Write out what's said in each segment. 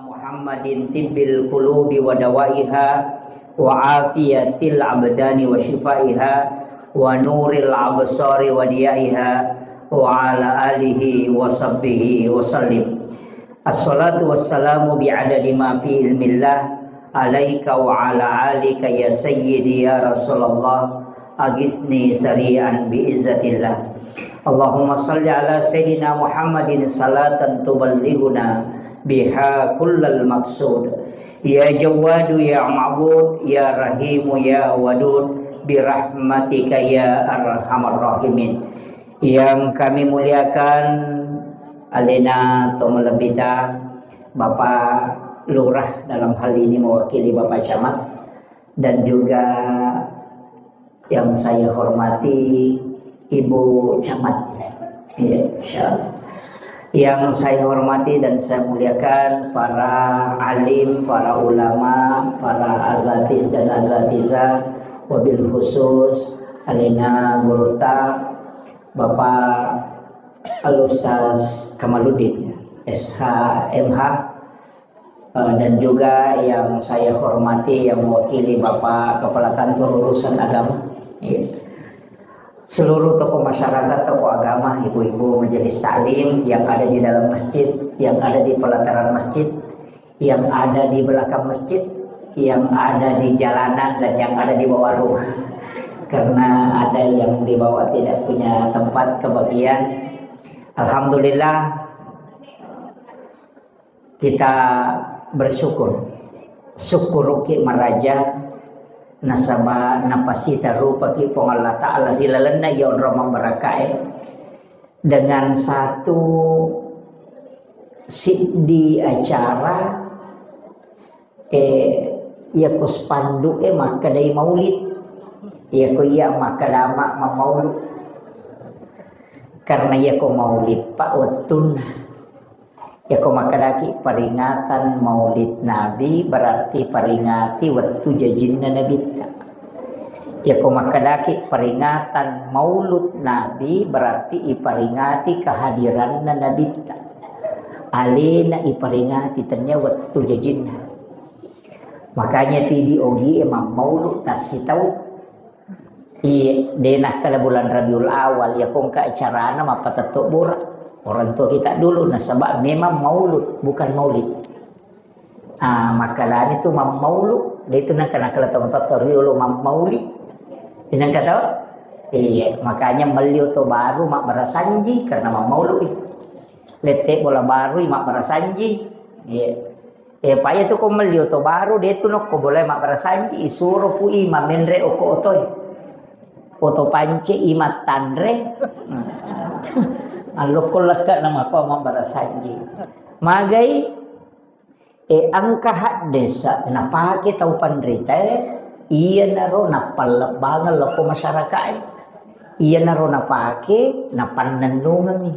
Muhammadin tibbil qulubi wa dawaiha wa afiyatil abdani wa shifaiha wa nuril absari wa diyaiha wa ala alihi wa sahbihi wa sallim. Assalatu wassalamu bi'adadi ma fi ilmillah alaika wa ala alika ya sayyidi ya Rasulullah agisni sari'an biizzatillah. Allahumma salli ala sayyidina Muhammadin salatan tuballighuna biha kullal maqsud. Ya Jawadu ya Ma'bud ya Rahimu ya Wadud birahmatika ya arhamar rahimin. Yang kami muliakan alena tomelebita Bapak Lurah, dalam hal ini mewakili Bapak Camat, dan juga yang saya hormati Ibu Camat, ya, insyaallah. Yang saya hormati dan saya muliakan para alim, para ulama, para azatis dan azatizah, wabil khusus alena Guruta Bapak Al-Ustaz Kamaluddin SH/MH, dan juga yang saya hormati yang mewakili Bapak Kepala Kantor Urusan Agama, ya. Seluruh tokoh masyarakat, tokoh agama, ibu-ibu majelis taklim yang ada di dalam masjid, yang ada di pelataran masjid, yang ada di belakang masjid, yang ada di jalanan, dan yang ada di bawah rumah. Karena ada yang di bawah tidak punya tempat kebagian. Alhamdulillah kita bersyukur. Syukuruki maraja nasaba napasita rupaki pong Allah Ta'ala hilalana yaun ramang barakai, dengan satu di acara ya kuspandu maka dari maulid ya ko iya maka dama maulid, karena ya ko maulid pak watun ya ko makadaki peringatan maulid Nabi, berarti peringati waktu jajinna Nabi. Ya ko makadaki peringatan maulud Nabi, berarti iperingati kehadiran Nabi. Alena iperingati tanya waktu jajinna. Makanya ti diogi emang maulud tasitau i denah kala bulan Rabiul Awal ya kong ka acarana mapatato bura. Orang tua kita dulu nasabah memang maulud bukan maulid. Makalan itu maulud, dia itu nak kena kala tahu riolo maulid. Ini kata, iya makanya meliu to baru mak barasanji karena maulud. Lete bola baru mak barasanji. Iya. Paya tu ko meliu to baru dia tu nok ko boleh mak barasanji isuro pui mamenre oko otoy. Oto pance imat tanre. Alok ko lekat nama ko mak barasanji. Magai angka desa napake tau pandrita iya naro napalabangal loko masyarakat. Iya naro napake napananungan ni.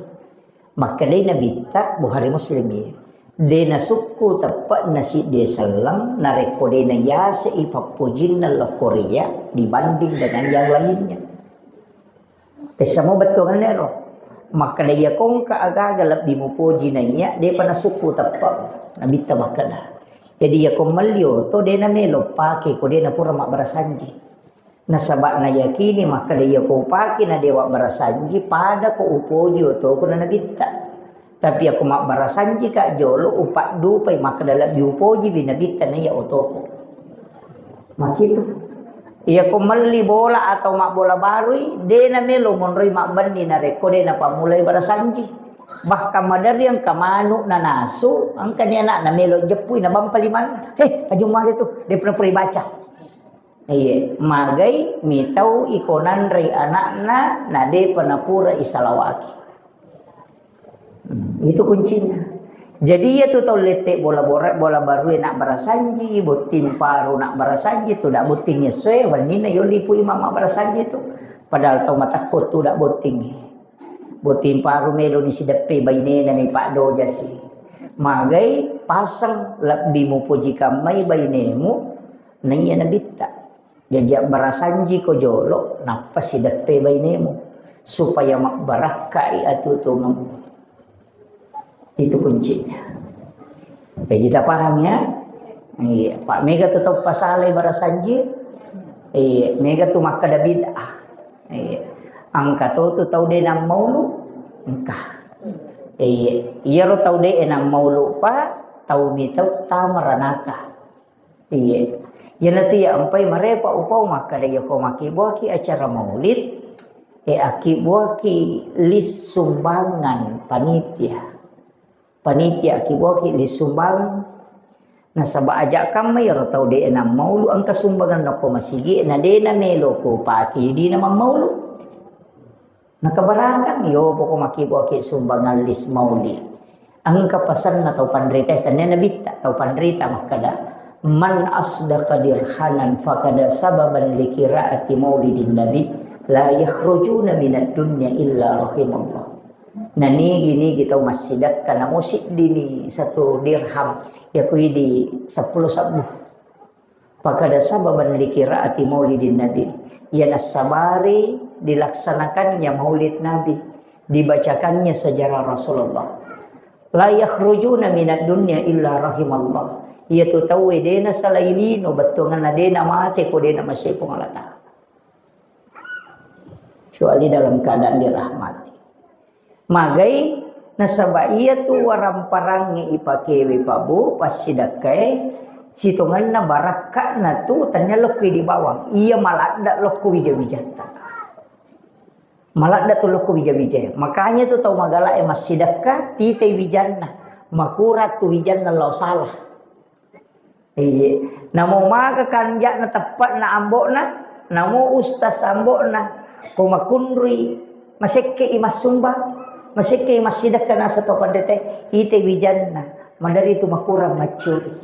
Maka day nabita buhari muslim ya. De na suku tepat nasi desa lang nareko de na yase ipapujin na Korea dibanding dengan yang lainnya. Semua betul kan nero. Maka dia kong kaagagalap di mupuji na iya dia pana suku tepat nabita makana. Jadi ya kong malio to dia na melo pake ko dia na pura mak barasanji. Nasabak na yakini maka dia ko pake na dewa barasanji pada ko upuji to ko na nabita. Tapi aku mak barasanji kak jolo upak dupai maka dalam diupuji binabita na ya otoko. Makitu. Iya ko mali bola atau mak bola baru de na melo monroi mak bandi na reko de na pamulai barasanji. Bahkan madar yang kamanu na nasu angka ni anak na melo jepui na bampaliman. Ajumari tu dia pernah baca. Iya, magai mitau ikonan ri anakna na de panapura isalawaki. Itu kuncinya. Jadi ya tu tau letek bola baru nak barasanji, butin paru nak barasanji tu dak butingnya sue wanina yo lipu imam barasanji tu. Padahal tau mata ko tu dak buting. Butin paru melo ni si depe baine na ni pak do jasi. Magai pasang labdi mu puji kamai bainemu nanya nabita. Jadi barasanji ko jolo napa si depe bainemu supaya mak barakai atu tu. Itu kuncinya. Kita paham ya. Iya, Pak Mega tetap pasalai barasanji. Iya, Mega tu maka ada bid'ah. Iya, angka tu tahu dia nam maulu, engkah. Iya ro tahu dia nam maulu pa, tahu mi tahu tamaranaka. Iya, ya nanti ya ampai marepa upau maka dia ko maki buaki acara maulid. Aki buaki lis sumbangan panitia aki buaki lis sumbangan na saba aja kami ro tau de na maulu ang kasumbangan na ko masigi na de na melo ko paki di na maulu nakabarangan yo po ko maki buaki sumbangan lis mauli ang kapasan na tau pandrita tanen na bitta tau pandrita makada man asdaqa dirhanan fakada sababan likiraati maulidin nabi la yakhrujuna minad dunya illa rahimallah. Nah ni kita masjidat kana musik dini 1 dirham ya kui di 10 sabu. Pakada sababan likiraati maulidin nabi. Ya nasabari dilaksanakannya maulid nabi, dibacakannya sejarah Rasulullah. La yakhrujuna minad dunya illa rahimallah. Ya tu tahu dena salailino batungan dena mate ko dena masih pengalata. Kecuali dalam keadaan dirahmati. Magai nasabaiya tu waram parangi ipakewe pabu pas sidakai situngan na baraka na tu tanya lokwi di bawang. Iya malada lokwi wijata. Malada tu lokwi wijaya. Makanya tu tau magala mas sidaka tite wijana. Makurat tu wijana lau salah. Iya. Namo maga kanja na tepat na ambok na. Namo ustaz ambok na. Kung makunri masike imas sumba masike imas sidak kana sa to pandete ite wijan na mandari itu makurang macuri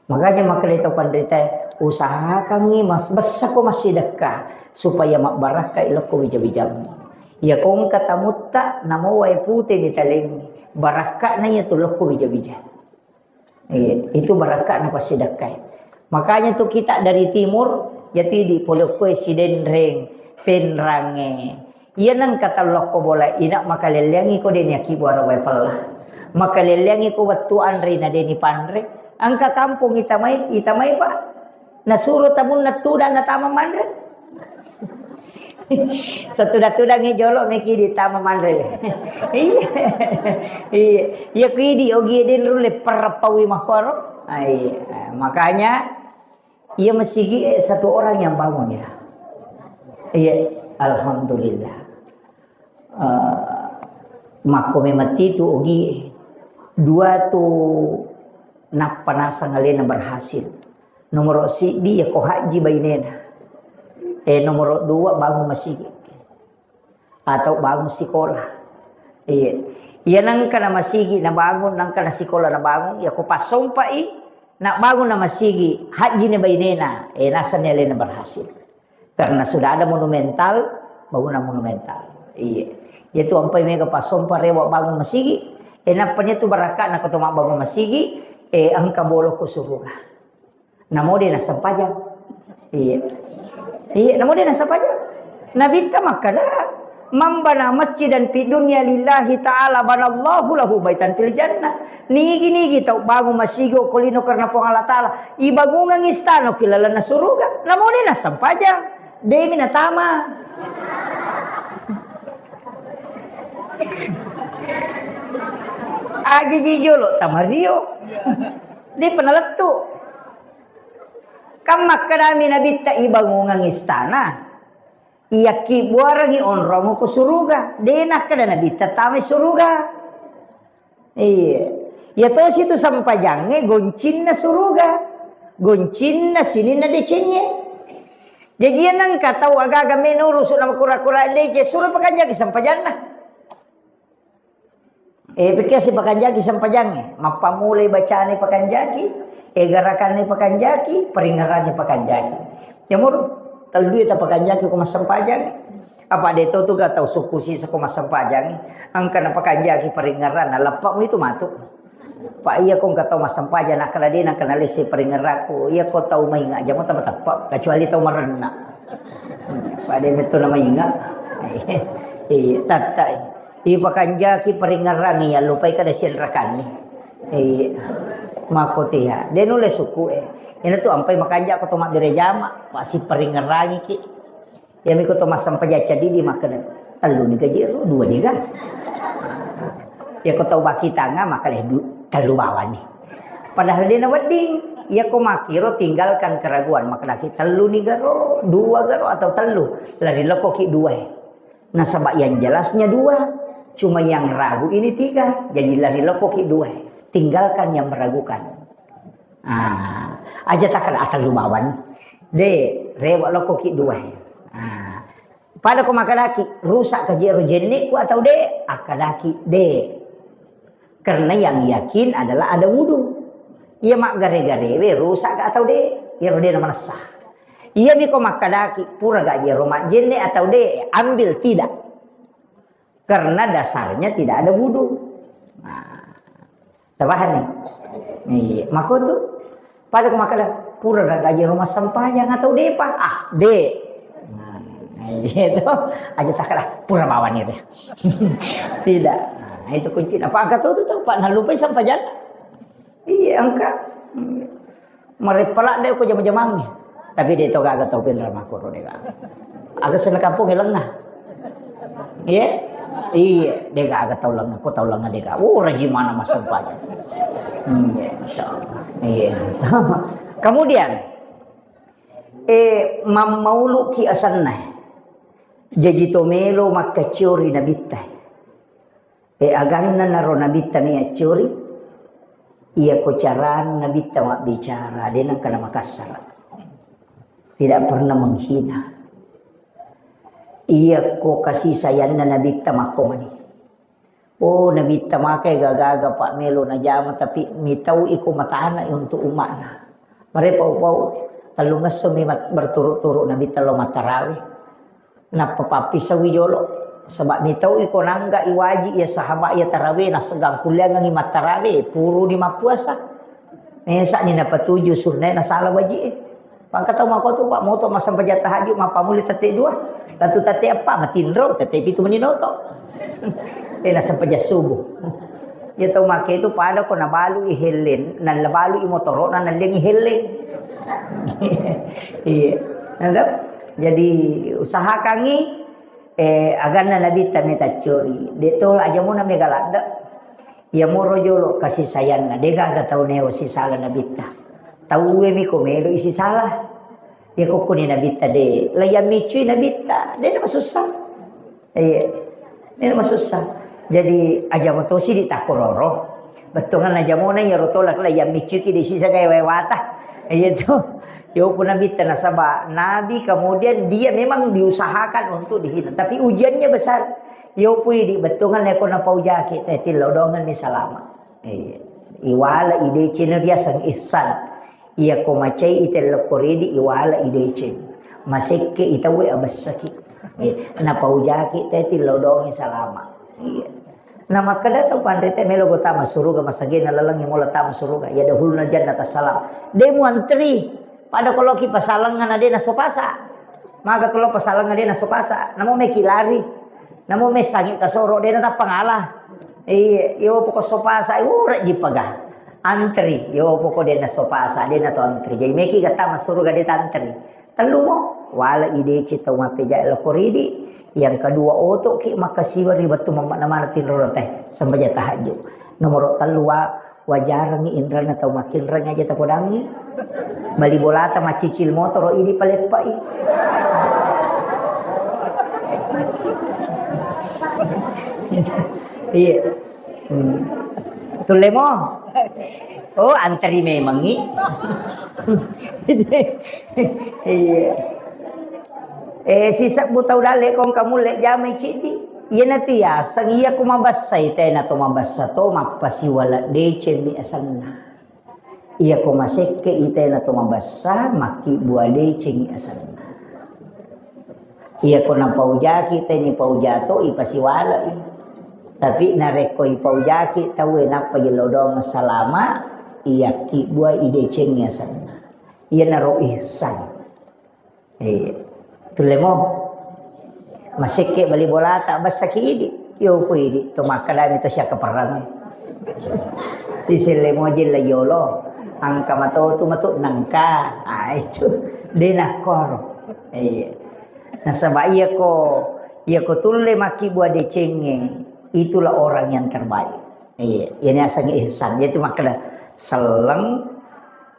makanya makalito pandete usaha kami mas basa ko masidaka supaya makbaraka iloko wijam-wijam ya kung katamutta namo way pute mitaleng baraka na ya tulok ko wijam-wijam itu baraka na pasidakai makanya tu kita dari timur yati di polok ko sidenreng penrange iya nang katalok ko bola ina makalelyangi ko din yaki buara way pala makalelyangi ko watuan rin na din ipandre ang kakampong itamay pa nasuro tamun natuda na tama mandre sa tuda-tuda ngi jolo meki di tama mandre iya kidi ogi din rule parapawi makoro makanya ia masigi satu orang yang bangun ya. Iya, alhamdulillah. Makome mati tu ugi 2 tu nak panasa ngalena berhasil. Nomor si dia ko haji bainena. Nomor 2 bangun masjid. Atau bangun sekolah. Iya. Iya nang kana masjid na bangun nang kana sekolah na bangun ya ko pasompai nak bangun na masjid haji na bainena. Nasa nila na berhasil. Karena sudah ada monumental, bangunan monumental. Iya. Yaitu ampai mega pasom parewa bangun masigi. Napanya tu baraka na ketoma bangun masigi. Angka bolo ko suruga. Namo dia nasa pajang. Iya. Iya, namo dia nasa pajang. Nabita makana mambana masjidan fi dunya lillahi ta'ala banallahu lahu baitan fil jannah. Nigi tau bangun masigi kolino karena po Allah taala. Ibagungang istano kilala na suruga. Namo dia nasa pajang. Demi natama. Agi jijolo tamario. Di penaletu. Kamak kadami nabitta ibangungang istana. Iyaki buarang onrongo ko suruga. Denak kada nabitta tamay suruga. Iya. Ya to situ sampajange goncin na suruga. Goncin na sinin na decenye. Jadi nang kata agaga menurus na kura-kura leje suruh pakanjagi sampajanna. Pikir si pakanjagi sampajange, mapamulay bacaan ni pakanjagi, garakan ni pakanjagi, peringaran ni pakanjagi. Jamur talduy ta pakanjagi ko masampajange. Apa deto tu ga tahu suku si sa ko masampajange. Ang kana pakanjagi peringaran na lapak mo itu matuk. Pak iya kong katau masampajan nak kana dina kana lesi peringerako iya ko tau mainga jamo ta matapa kecuali tau marena Pak de meto na mainga tatai i pakanjaki peringerang iya lupay kada silrakan ni Makotiha. Dia nulis suku Ini tuh ampai makanja ko tomat direjama, masih peringerangi ki. Ya mi ko tomas sampai jaca di makan. Telu ni gajero, dua ni kan. Ya ko tau baki tanga maka telu bawa nih. Padahal dia na wedding. Ya ko makiro tinggalkan keraguan maka laki telu ni garo, dua garo atau telu. Lari loko ki dua. Nah sebab yang jelasnya dua, cuma yang ragu ini tiga. Jadi lari loko ki dua. Tinggalkan yang meragukan. Aja takkan atal lumawan. Rewak loko ki dua. Pada ko makadaki rusak kejero jenik ku atau akadaki karena yang yakin adalah ada wudu. Ia mak gare-gare rusak atau ia rode nama sah. Ia biko makadaki pura gak jero mak jenik atau ambil tidak. Karena dasarnya tidak ada wudu. Tabahan nih. Maka tuh pada ko makadaki pura gak jero mak sampayang atau pak. Itu aja taklah pura bawa nih deh. Tidak. Nah, itu kunci. Apa angkat tuh Pak nah lupa sampai jalan. Iya angkat. Merepelak deh ko jam-jamangnya. Tapi dia itu gak tahu pindah makuro deh. Agak sana kampung lengah. Iya. Iya, dia gak tahu lengah. Ko tahu lengah dia. Rajin mana mas sampainya. Masyaallah. Iya. Kemudian maulu ki asanna. Jadi tomelo makacuri nabita. Aganna naro nabita ni acuri. Ia kocaran nabita mak bicara. Dia nak kena makasar. Tidak pernah menghina. Ia ko kasih sayang na nabita makomani. Oh nabita makai gagaga Pak Melo na jama tapi mitau iko matana untuk umakna. Mereka pau talungas sumimat berturut-turut nabita lo matarawih. Napa papi sawijolo sebab mitau iko nangga iwaji ya sahabat ya tarawih na segang kuliah ngi matarawih puru di mapuasa. Esa ni napa tuju sunnah na salah waji. Pak kata mako tu Pak moto masam pajat tahajud mapa muli tete dua. Latu tete apa matindro tete pitu meninoto. Na sampajat subuh. Ya tau make itu pada ko nabalu ihelen na labalu imotoro na nalengi ihelen. Iya. Nandap jadi usaha kangi agana nabi taneta curi detol aja mo na megalada ya mo rojolo kasih sayang na dega ga tau neo si salah nabi ta tau mi komelo isi salah ya ko ni nabi ta de layam micui nabi ta de na susah de na susah jadi aja mo to si ditakororo betungan aja mo na ya rotolak layam micui ki de sisa gaya wata itu. Yo pun Nabi tanasaba Nabi kemudian dia memang diusahakan untuk dihina tapi ujiannya besar. Yo pui di betungan neko na pauja kita tilodongan ni salama. Iwala ide cina dia sang ihsan. Ia ko macai itel koredi iwala ide cin. Masekke itawe abasaki. Na pauja kita tilodongan salama. Iya. Nama kada tau pandai melo gota masuruga masagena lalang yang mola ta masuruga ya dahulna jannata salam. Demu antri pada kalau ki pasalangan ade na sopasa. Maka kalau pasalangan ade na sopasa, namo me kilari. Namo me sangi kasoro de na pangalah. Yo poko sopasa ura jipaga. Antri yo poko de na sopasa, de na to antri. Jadi meki kata masuruga de antri. Telu mo wala ide cita ma peja el koridi. Yang kedua oto ki makasiwari batu mana tinro teh sampai tahajud. Nomor telua wajar ngi indra na tau makin rang aja tapodangi. Bali bolata macicil motor ini palepai. Iya. Tulemo. Oh antri memang i. Iya. Sisa butau dale kong kamu lek jamai cidi. Iya nanti ya sang iya kumabasay tayo na tumabasa to mapasiwala de cemi asanna. Iya kumasekke itay na tumabasa maki buade cemi asanna. Iya ko na paujaki tayo ni paujato ipasiwala. Tapi nareko ipaujaki tawe na payilodong salama iya ki buai ide cemi asanna. Iya naro ihsan. Tulemo masike bali bola tak basa ki idi yo ko idi to makalam ito siya kaparangan Si selemojil la yolo. Angka matu nangka. Itu dia nak kor. Iya. Nah sebab ia ko tulle maki buat decengeng. Itulah orang yang terbaik. Iya. Ini asal ihsan. Itu makna seleng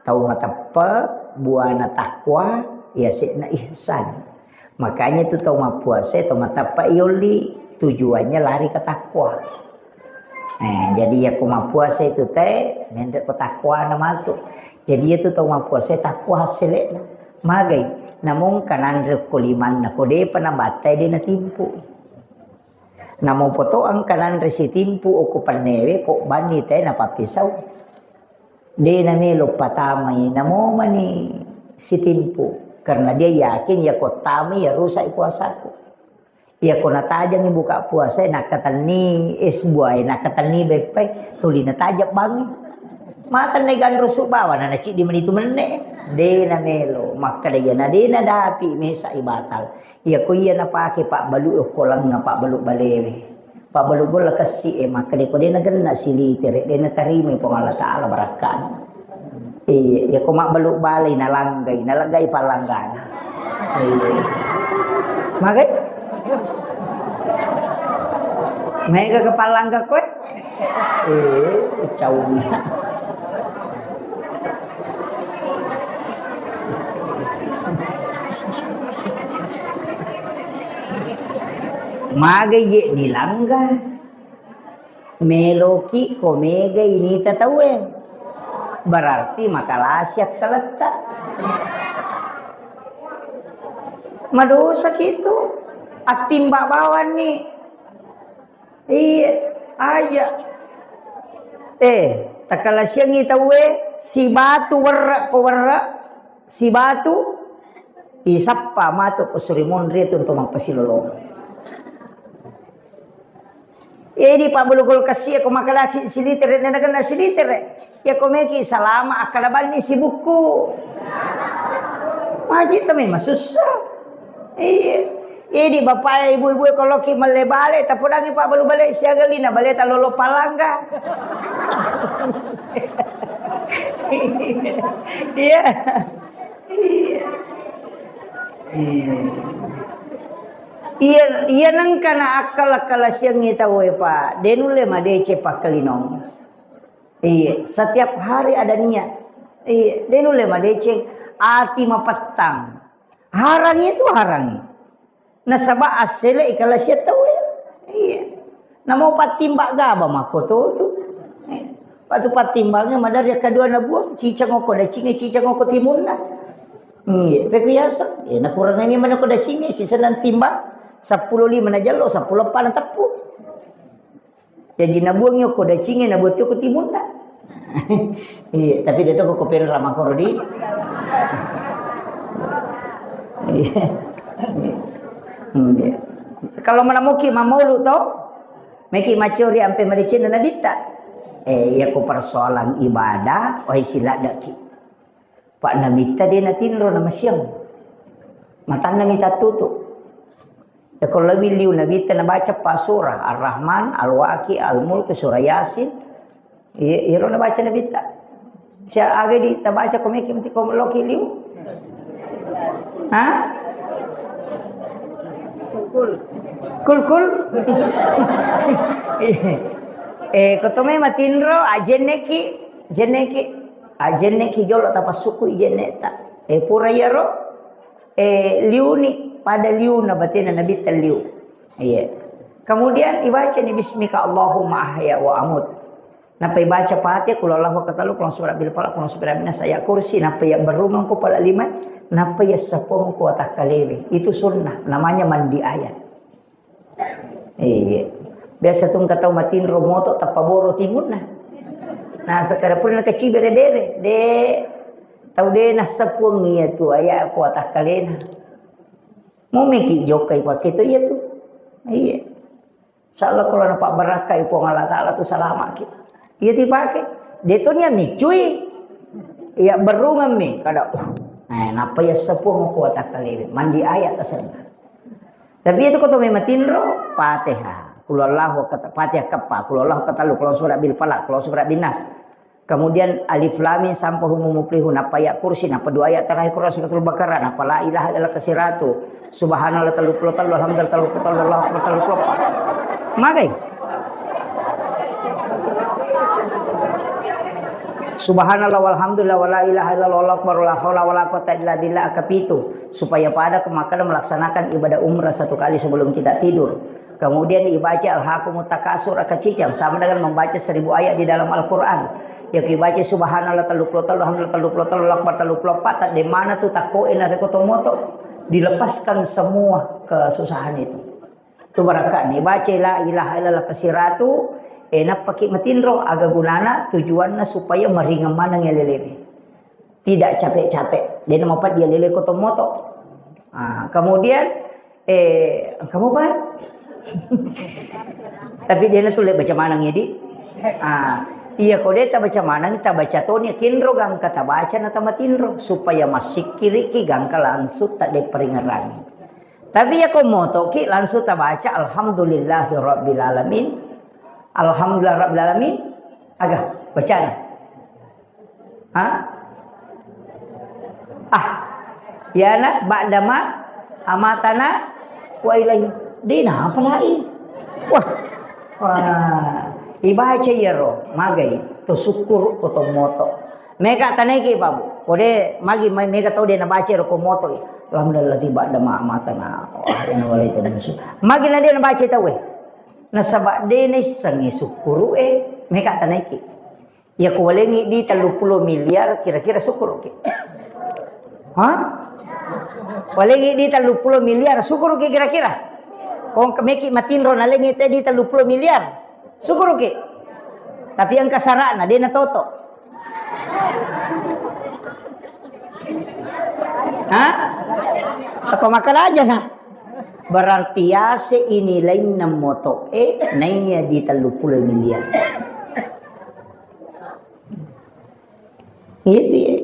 tahu matapa buana takwa ya sina ihsan. Makanya itu tahu puasa tahu matapa ioli tujuannya lari ke takwa. Jadi ya kuma puasa itu teh mendek ke takwa nama tu. Jadi itu tahu puasa takwa hasilnya magai. Namun kanan rekuliman na kode panabatai dia na timpu. Namun poto ang kanan resi timpu oku panewe kok bani teh na papisau. Dia na melo patamay namo mani si timpu. Karena dia yakin ya kok tami ya rusak puasaku. Ya kok natajang buka puasa nakatani buai nakatani bepe tuli natajak bangi. Mata negan rusuk bawa na cik di menitu mene. Dia na melo maka dia na dapi mesa ibatal. Ya ko iya na pake pak balu ko lang nga pak balu balewe. Pak balu bola kasi maka dia ko dia na ganna siliter dia na tarime po Allah taala barakan. Ya ko mak balu balay nalagay palanggana. Magai mega kepalangga ko cawnya. Magai ye nilangga meloki ko mega ini tatawe. Berarti maka lasyat keletak. Madosa gitu. Atimbak bawan nih. Iya, aja. Takala siyang itawe si batu warra ko warra. Si batu isappa mato ko surimon rito untuk magpasilolong. Di pabulugol kasi ako makalachi siliter na nagana siliter. Ya komeki salama akalabal ni si buku. Maji tami masusah. Di bapak ibu-ibu kalau ki malebale tapudangi pak balu balik siya galina balik talolo palangga. Iya. Iya nang kana akal siyang ngitawe pa. Denule madece pakalinong. Iya, setiap hari ada niat. Iya, denule madece ati mapatang. Harangi itu harangi. Nasaba asele ikala siya tawe. Iya. Namo patimbak gaba makoto tu. Patu patimbangnya madar kadua na buang cicang oko da cinge cicang oko timun na. Iya, pekiasa. Ya nakurang ini mana ko da cinge sisa nan timbang. 10 na jalo, 10 pa na tapu. Jadi nabuang yo ko da cinge nabuat yo ko timun na. Iya, tapi dito ko kopir ramang korodi. Iya. Kalau menemuki mamulu to, meki macuri ampe mericin na nabita. Ya ko persoalan ibadah, oi sila daki. Pak nabita dia na tinro na masyang. Matan na mita tutup. Ya kalau lebih liu nabita na baca pasura Ar-Rahman, Al-Waqi, Al-Mulk, surah Yasin. Iro na baca nabita. Siya aga di tabaca komeki mti ko loki liu. Ha? Kul. Kotome matinro jeneki jolo tapasuku ijeneta. Pura yaro liuni pada liu na batina nabita liu. Iya. Kemudian ibaca ni bismika Allahumma ahya wa amut. Napa ibaca Fatihah kul Allahu katalu kul surah bil falaq kul surah minas saya kursi napa ya berumang ko pala lima napa ya sapong ko atakalewe. Itu sunnah namanya mandi ayat. Iya. Biasa tung katau matin romoto tapaboro timun na. Nah sekarang pun kecil bere-bere de tau de nasapung iya tu ayat ko atakalena. Mau meki jokai pakai tu ya tu. Iya. Insyaallah kalau nampak barakah ipo Allah taala tu salama kita. Iya dipakai. Dia tu nya micui. Iya berumam mi kada. Napa ya sepung ko atakalewe. Mandi ayat asal. Tapi itu kau tu mematinro Fatihah. kulullahu kata Fatihah kepa, kulullahu kata lu, kulullahu surat bil falaq, kulullahu surat bin nas. Kemudian alif lam mim sampai humul muflihun, apa ayat kursi, apa dua ayat terakhir Quran suratul Baqarah, apa la ilaha illallah kesiratu, subhanallah 33, alhamdulillah 33, Allahu akbar 34. Magai. Subhanallah walhamdulillah wala ilaha illallah wallahu akbar la haula wala quwata illa billah akapitu, supaya pada kemakanan melaksanakan ibadah umrah 1 kali sebelum kita tidur. Kemudian dibaca al-hakumut takasur akacicam sama dengan membaca 1000 ayat di dalam Al-Qur'an. Yang dibaca subhanallah 33, alhamdulillah 33, Allahu akbar 34, di mana tuh takoin ada kotomoto, dilepaskan semua kesusahan itu. Itu barakat nih baca la ilaha illallah kesiratu enak pakai matindro aga gunana tujuannya supaya meringan mana ngelelebe. Tidak capek-capek. Dia nama dia lele kotomoto. Kemudian kamu apa? Tapi dia tuh baca mana ngedi? Iya kalau dia tak baca mana kita baca tonya kindro gang kata baca nata matindro supaya masih kiri ki gang langsung tak deperingeran. Tapi ya kau moto ki langsung tak baca alhamdulillahirabbil alamin. Alhamdulillah rabbil alamin. Agak baca nah. Ya nak ba'dama amatana wa ilaihi. Dina apa lagi? Wah. Ibaca ya ro magai to syukur to moto. Meka taneki babu. Kode magi meka tahu dia na baca ro ko moto. Alhamdulillah tiba ada matana. Ina walai tan su. Magi na dia na baca tahu na sabak dene sangi syukur meka taneki. Ya ko walengi di 30 miliar kira-kira syukur ke. Walengi di 30 miliar syukur ke kira-kira. Kong kemeki matinro na lengi te di 30 miliar. Syukur ke. Tapi yang kasarana dia na toto. Apa makan aja nah. Berarti ya ini lain na moto naya di 30 miliar. Itu ya.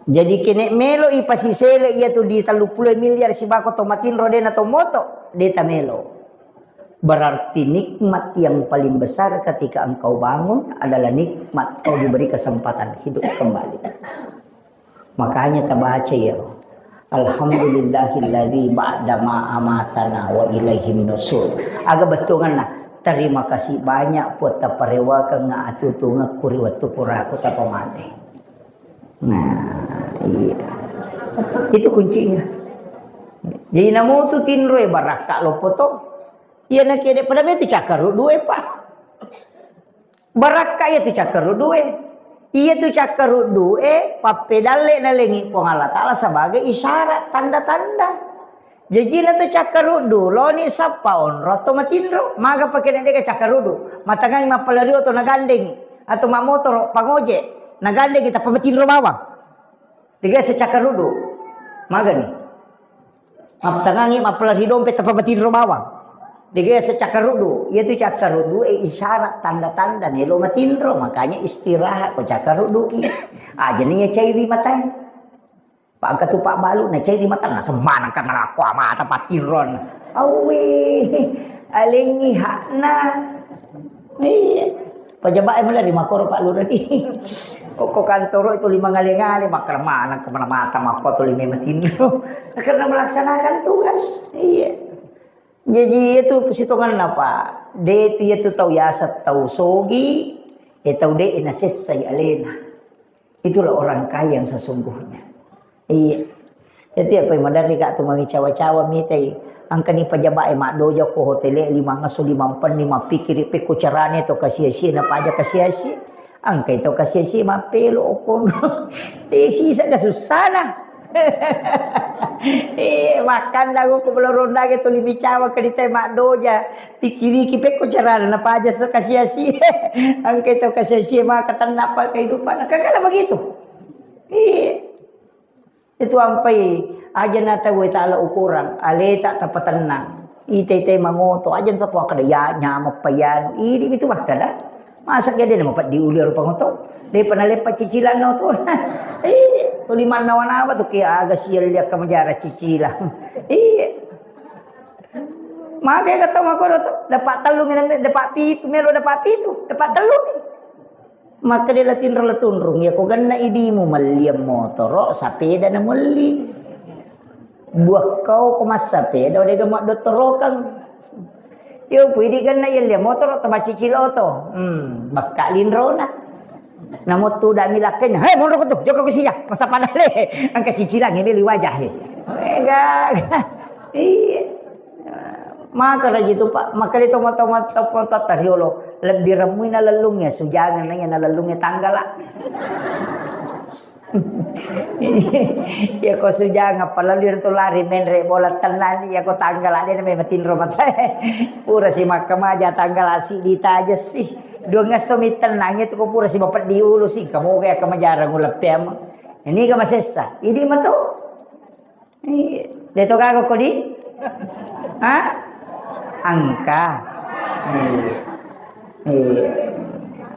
Jadi kene melo ipasisele ia tu di 30 miliar si bako tomatin roden atau moto deta melo. Berarti nikmat yang paling besar ketika engkau bangun adalah nikmat kau diberi kesempatan hidup kembali. Makanya kita baca ya. Alhamdulillahilladzi ba'da ma amatana wa ilaihim nusur. Aga betungan nah. Terima kasih banyak buat taparewa ka nga atutu nga kuri watu puraku tapamate. Nah, iya. Itu kuncinya. Jadi namo tu tinroe baraka lo potong. Iya nak kede pada itu cakaru dua pak. Baraka ya tu cakaru dua. Iya tu cakaru dua. Papedale na lengi pong Allah Taala sebagai isyarat tanda-tanda. Jadi na tu cakaru dulu ni sapaon roto matindro. Maga pakai dia cakaru dulu. Matangang mapalario to nagandeng atau mamotor pangoje nagandeng kita pamatindro bawang. Tiga secakaru dulu. Maga ni. Matangangi mapalari dompet pamatindro bawang. Dia secakarudu, yaitu cakarudu isyarat tanda-tanda nih lo matindro, makanya istirahat ko cakarudu ki. Jadinya cairi matai. Pak angkat tu pak balu na cairi mata na semana kan aku mata patinron. Awe alengi hakna. Pejabat emang dari makor pak lura di. Kok kantor itu 5 ngali-ngali makar mana kemana mata makor tu 5 matindro. Karena melaksanakan tugas. Iya. Jadi itu persitungan apa? Dia itu tahu yasat tahu sogi, tahu dia inasis saya alena. Itulah orang kaya yang sesungguhnya. Iya. Jadi apa yang madari kak tu mami cawa-cawa mitai angkani pejabat mak doja ko hotel 5 ngaso 5 pen 5 pikir pe ko carane to kasia-sia na paja kasia-sia. Angkai to kasia-sia mapelo okon. Desi sa kasusana. Makan dago ko belorunda gitu libi cawa ke ditay mak doja pikiri kipe ko carana na paja sa kasia-sia. Angkai to kasia-sia maka tanapa kehidupan kakala begitu. Itu ampai aja nata gue taala ukuran aleta tapatanang itay mangoto aja ta po kadaya nyama payan ini itu mah kada masak ya dia mapat diulir pangoto dia panalepa cicilan no to tuliman nawan apa tuh kaya aga siya liya kamajara cicilan Maka kata makoro tu dapat telu dapat pitu melo dapat pitu dapat telu ni. Maka dia latin reletundrung ya ko ganna idimu maliam motor sapeda na muli. Buah kau ko mas sapeda de gamak dotorokang. Yo pwede ganna ya motor to macicil auto. Bakka linro na. Namo tu dak milaken. Hei mundur ko tu joko ko siya masa padale. Ang kacicilan ngeli wajah he. Enggak. Iya. Maka raja itu Pak, maka itu mata tariolo lebih ramui na lalungnya sujangan na yan na lalungnya tanggala. Ya ko sujangan palalir tu lari menre bola tenan ya ko tanggala dia na may matin romat. Pura si makamaja tanggala si dita aja sih. Dua ngasomit tenangnya tu ko pura si bapak diulu sih kamu kayak kemajarang ulap tema. Ini ka masesa. Ini mato. Deto ka ko di? Hah? Angka.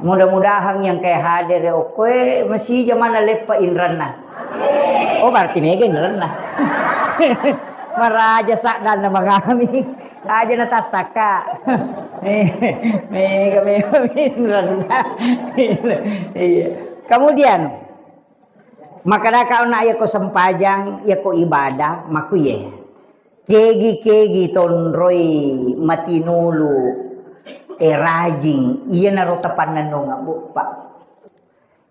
Mudah-mudahan yang kayak hadir oke masih zaman lepa inrana. Oh berarti megen inrana. Maraja sakdan na mangami. Aja na tasaka. Mega inrana. Kemudian maka kau nak ya ko sempajang ya ko ibadah maku ye. Kegi tonroy matinulu rajing iya naro tapan nanong bu pak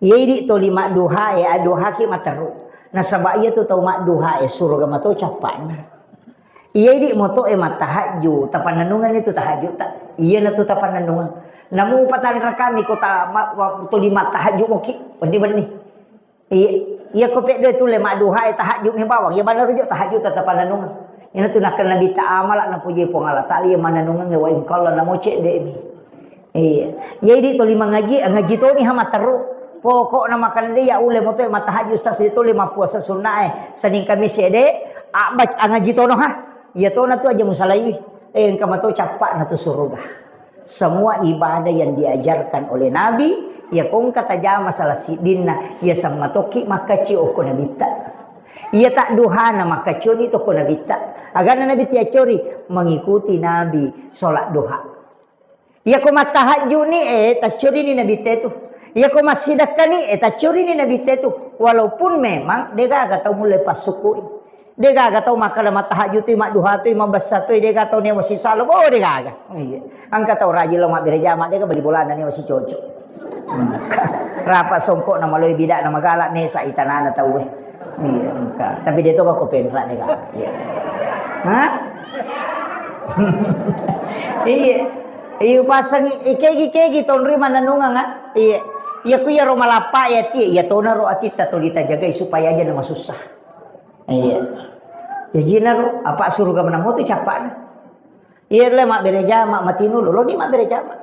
iya di to lima duha duha ki mataru nasaba iya to tau mak duha surga mato capan iya di moto matahaju tapan nanungan itu tahajud tak iya na to tapan nanungan namu patan kami kota to lima tahajud oki benih iya ko pe do tu lima duha tahajud ni bawang ya mana rujuk tahajud tapan nanungan. Ina tu nak kena bita amalak na puji pongala tali mana nungang wa in kala na mo cek de ni. Iya di to lima ngaji to ni hama teru. Pokok na makan dia ule mo to matahaju ustaz itu lima puasa sunnah saning kami sede bac ngaji to no ha. Ya to na tu aja musalai. Engka mato capak na tu surga. Semua ibadah yang diajarkan oleh Nabi ya kong kata jama masalah sidinna ya sama toki maka ci oko na bita. Ia tak duhana maka curi itu kena bita. Agar Nabi tiap curi mengikuti Nabi solat duha. Ia ko matahajud ni tak curi ni Nabi tu. Ia ko masidakkan ni tak curi ni Nabi tu. Walaupun memang dia gak tahu mulai pasukui. Dia gak tahu makan matahajud tu mak duha tu mak besar tu dia gak tahu ni masih salam. Oh dia gak. Iya. Angkat tahu rajin lo mak berjamaah dia gak beli bola ni masih cocok. Rapat songkok nama loy bidak nama galak ni sa itanana tahu eh. Iya, enggak. Tapi dia tu kok penrak dia kan. Iya. Hah? Iya. Iya pasang ikegi tonri mana nungang ah. Iya. Iya ku ya romalapa ya ti. Ya tona ro atita tolita jaga supaya aja nama susah. Iya. Ya jinar apa surga menamo tu capan. Iya le mak bereja mak matinu lo ni mak bereja mak.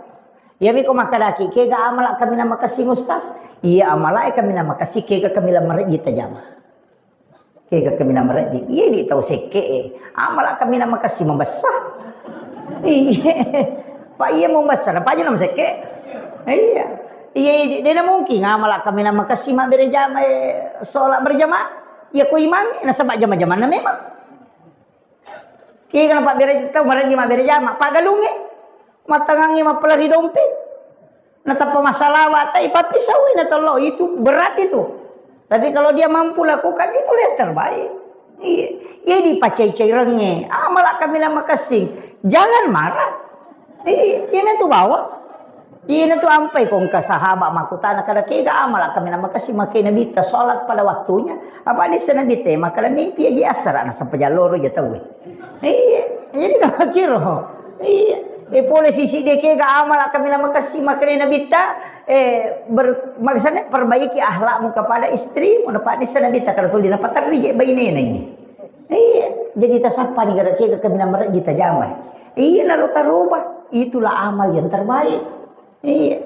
Ya mi ko makadaki kega amala kami nama kasih ustaz. Iya amala kami nama kasih kega kami la marji tajama. Kega kami nama marji. Iya di tahu seke. Amala kami nama kasih membesar. Iya. Pak iya membesar apa aja nama seke. Iya. Iya dia mungkin amala kami nama kasih mak berjamaah solat berjamaah. Ya ku imam na sabak jama-jama na memang. Kaya kenapa tahu marji mak berjamaah pak galunge. Matangangi mapelari dompet. Natapa masalah watai papi sawi natalo itu berat itu. Tapi kalau dia mampu lakukan itu lihat terbaik. Iya, iya dipacai-cai renge. Malah kami lama kasih. Jangan marah. Iya itu bawa. Iya itu ampai kong ke sahabat makutana kada kega malah kami lama kasih makai nabi ta salat pada waktunya. Apa ni senabi teh maka nabi piye asara na sampai jalur je tahu. Iya, jadi tak kira. Iya. Polisi sisi dia kega amal kami nama kasih makan nabi ta maksudnya perbaiki akhlakmu kepada istrimu dapat di sana bita kalau tu dia dapat terjadi bayi ini. Iya, jadi tasapa ni gara kega kami nama kita jamai. Iya lalu terubah, itulah amal yang terbaik. Iya.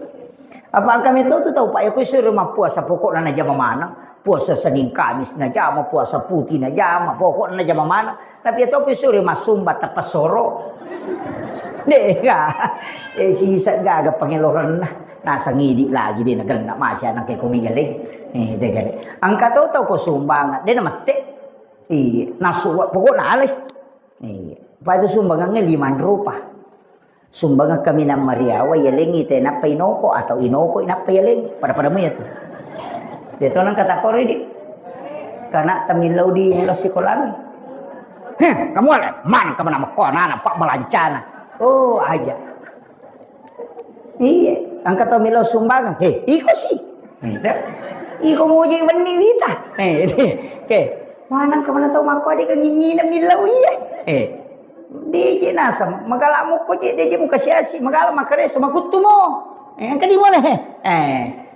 Apa kami tahu Pak aku suruh mah puasa pokok na jama mana? Puasa Senin Kamis na jama, puasa putih na jama, pokok na jama mana? Tapi itu aku suruh masumba tapasoro. Dega, sisa gaga pangiloran nasa ngidi lagi din nagana masya nang kay kumigaling. Dega. Ang kataw ko sumbangan, din na mate. Nasuwa pokok na alay. Pa itu sumbangannya 5 rupa. Sumbangan kami na Mariawa yalengi te na inoko atau inoko ina yalengi pada mo ya tuh. Dito nang kata ko rin karena tamilaw di mula sikolami. Kamu ala man ka man ko na pak balancana. Oh aja. Iya, ang katamilaw sumbangan. Iko sih. Iko mo jeng benih wita. Ke, manang ka man tahu mako di kangingina milaw iya. DJ nasa magala mo ko DJ mo kasyasi magala makareso makutu mo. Ang kadi mo na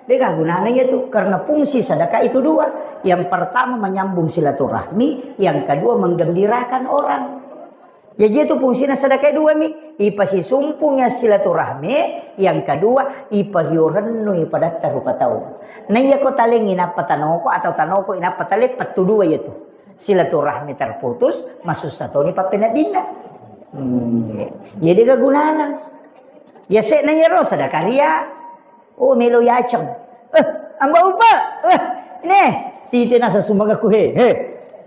Deka gunanya itu karena fungsi sedekah itu 2. Yang pertama menyambung silaturahmi, yang kedua menggembirakan orang. Jadi itu fungsinya sedekah 2 mi. Ipasi sumpungnya silaturahmi, yang kedua ipariorenu pada tarupa tahu. Nah iya ko talengin apa tanoko atau tanoko ina patale patu 2 itu. Silaturahmi terputus, masuk satu ni papenadina. Jadi kegunaan. Ya sek na yero sedekah ria. Oh melo yacang. Amba upa. Ini siti nasa sumbang aku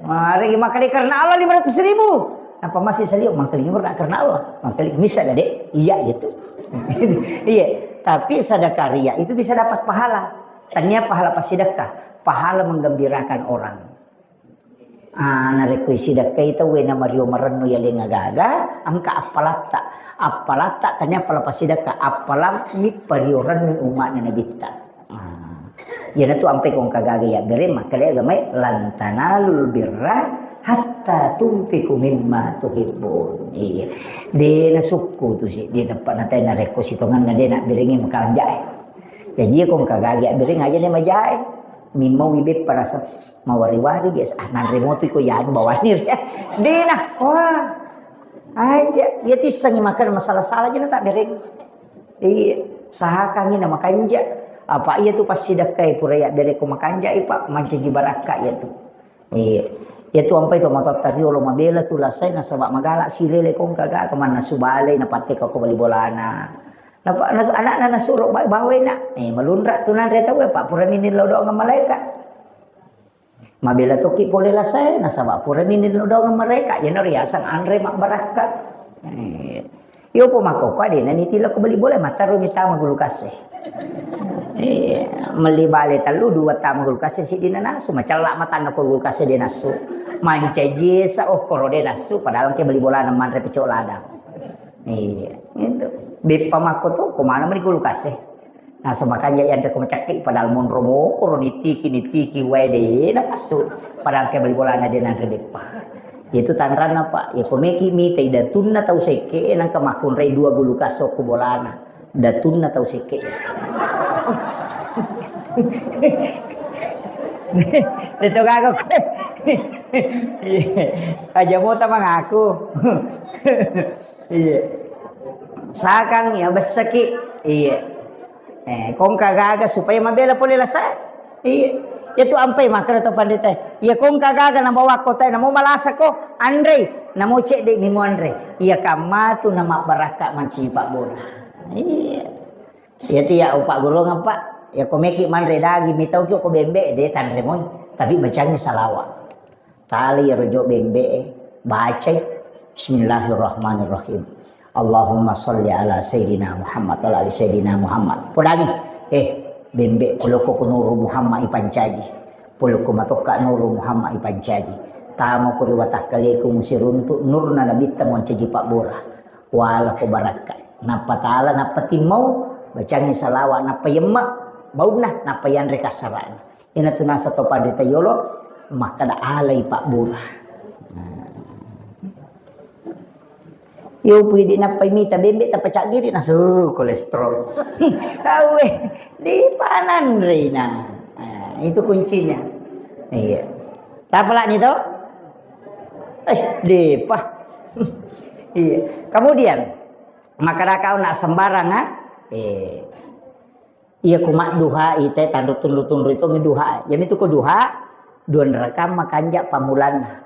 mari makali karena Allah 500.000. Apa masih saliu makali karena Allah. Makali bisa dek. Iya itu. Iya. Tapi sedekah ria itu bisa dapat pahala. Tanya pahala pas sedekah. Pahala menggembirakan orang. Narekoy sedekah itu wena Mario Marano yaling agaga angka apalatta tanya pala pas sedekah apalam mi parioran ni umat na nabita. Yan tu ampe kong kagaga ya bere makale agamay lantanalul birra hatta tunfiku mimma tuhibbun. Iya. De nasukku tu si di tempat natai nareko sitongan na de nak biringi makanjay. Jadi kong kagaga biring aja ni majay. Mimau ibet para sa mawari-wari dia nan remoto ko yan bawanir ya. Di na ko. Aja ya tisang makan masalah-salah aja tak bereng. Iya, sahakangin na makanja. Apa iya tu pas sedekah puraya bere ko makanja ipa manci baraka ya tu. Iya. Ya tu ampai to matot tario lo mabela tu lasai na sabak magala silele kong kaga kaman na subale na pati ko bali bolana. Anak na nasuruh bawa na. Malunra tunan reta we pak puranin lo do ng malaikat. Mabila toki pole lasay nasa ba puranin lo do ng malaikat. Yan riasan andre mak barakat. Iyo po makokwa din nanitila ko bali boleh mataro mita magulu kasi. Malibale talu 2 ta magulu kasi si dinanasu macala matan ko magulu kasi dinasu. Mancaji sa koro dinasu padahal ke bali bola naman repecok ladang. Iya, itu. Di pamako tuh kemana meni gulu kasih. Nah semakanya yang ada kemacaki padahal mun romo koro nitiki wede na pasut padahal ke beli bola na denan redepa. Itu tanran apa? Ya komeki mi tidak tunna tau seke nang kemakun rei 2 gulu kasok ku bolana. Datunna tau seke. Dito gago ko. Aja mo ta mangaku. Iya. Sakang ya besaki. Iya. Kong kagaga supaya mabela pole lasa. Iya. Itu ampai makna to pandita. Iya kong kagaga na bawa ko tay na mo malasa ko. Andre na mo cek de mo Andre. Iya kamatu na mabaraka manci Pak Bona. Iya. Iya ti ya Pak Guru ngapa? Ya komeki manre dagi mitau ko bembe de tanre moy. Tapi bacanya salawat. Tali rojo bembe baca Bismillahirrahmanirrahim. Allahumma sholli ala Sayyidina Muhammad wa ala Sayyidina Muhammad. Pulangi. Bembe puluko ko nuru Muhammad ipancaji. Puluko matoka nuru Muhammad ipancaji. Tamo ko riwatak kali ko musiruntu nur na nabita mo caji Pak Bora. Wala ko baraka. Napatala napatimau bacanya salawat napayemma baudna napayan rekasaraan. Ina tunasa to pandita yolo maka da alay Pak Bora. Yo pwede na paimita bembe ta pacak diri na kolesterol. Awe di panan rena. Itu kuncinya. Iya. Tapala nito? Depa. Iya. Kemudian maka kau nak sembarang iya kumak duha ite tandut-tundut itu duha. Jadi itu ku duha duan rekam makanja pamulan.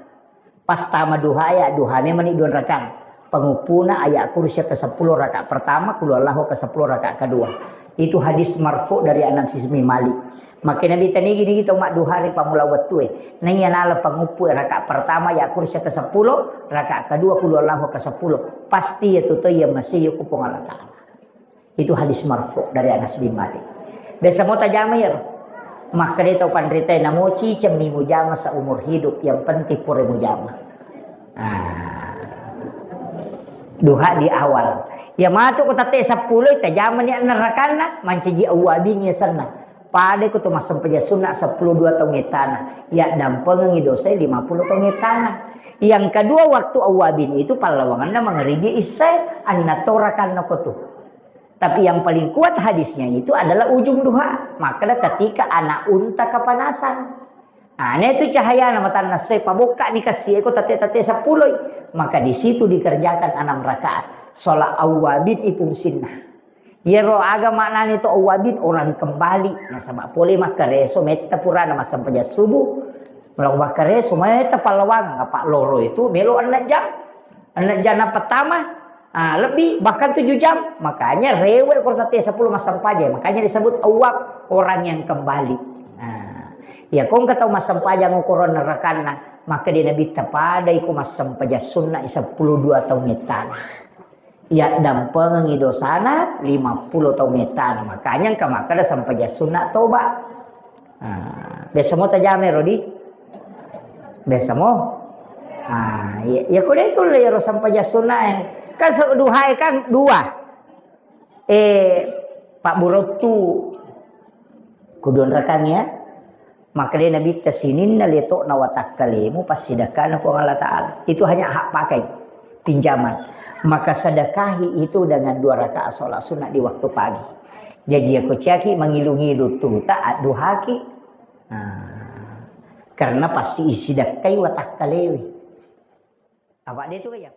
Pas tama duha ya duha memang duan rekam. Pengupuna ayat kursi ke 10 rakaat pertama, kul Allahu ke 10 rakaat kedua. Itu hadis marfu dari Anas bin Malik. Maka Nabi tani gini kita umat duha hari pamula waktu nang nala pangupu rakaat pertama ya kursi ke-10, rakaat kedua qul Allahu ke-10. Pasti itu tuh ya masih yuku Allah Taala. Itu hadis marfu dari Anas bin Malik. Biasa mau tajamir. Maka dia tahu pandrita namoci cemi mujama seumur hidup, yang penting pure mujama. Duha di awal. Ya matu ko tate 10 tajama ni narakana manciji awabinya sana. Pada ko tumasam paja sunna 10 2 tahun tanah. Ya dampeng dosa 50 tahun tanah. Yang kedua waktu awabin itu palawanganna mengerigi isai annatorakan nakotu. Tapi yang paling kuat hadisnya itu adalah ujung duha. Maka ketika anak unta kepanasan. Nah, itu cahaya nama tanah saya paboka dikasih aku tate 10. Maka di situ dikerjakan 6 rakaat. Sholat awabin ipung sinnah. Ya roh agama maknanya itu awabin orang kembali. Nah sama boleh maka reso meta purana masa sampai subuh. Melakukan kareso meta palawang. Apa loro itu melo anak jam pertama. Lebih bahkan 7 jam. Makanya rewel kalau tate 10 masa sampaja. Makanya disebut awab, orang yang kembali. Ya kau kata mas sampaja ngukuran nerakana. Maka dia nabi tapada iku mas sampaja sunnah 10 2 tahun tanah. Ya dampeng ngidosana 50 tahun tanah. Makanya kamakada sampaja sunnah toba. Biasa mo tajame Rodi. Biasa mo. Ya kuda itu lero sampaja sunnah. Kan duha kan 2. Pak Burotu kudon rakangnya. Maka dia Nabi tasinin na leto na watakalimu pasidakana ko Allah Ta'ala. Itu hanya hak pakai pinjaman. Maka sedekahi itu dengan 2 rakaat sholat sunat di waktu pagi. Jadi aku caki mengilu-ngilu tuh tak duhaki. Karena pasti isi dakai watak kalewi. Apa dia itu kayak?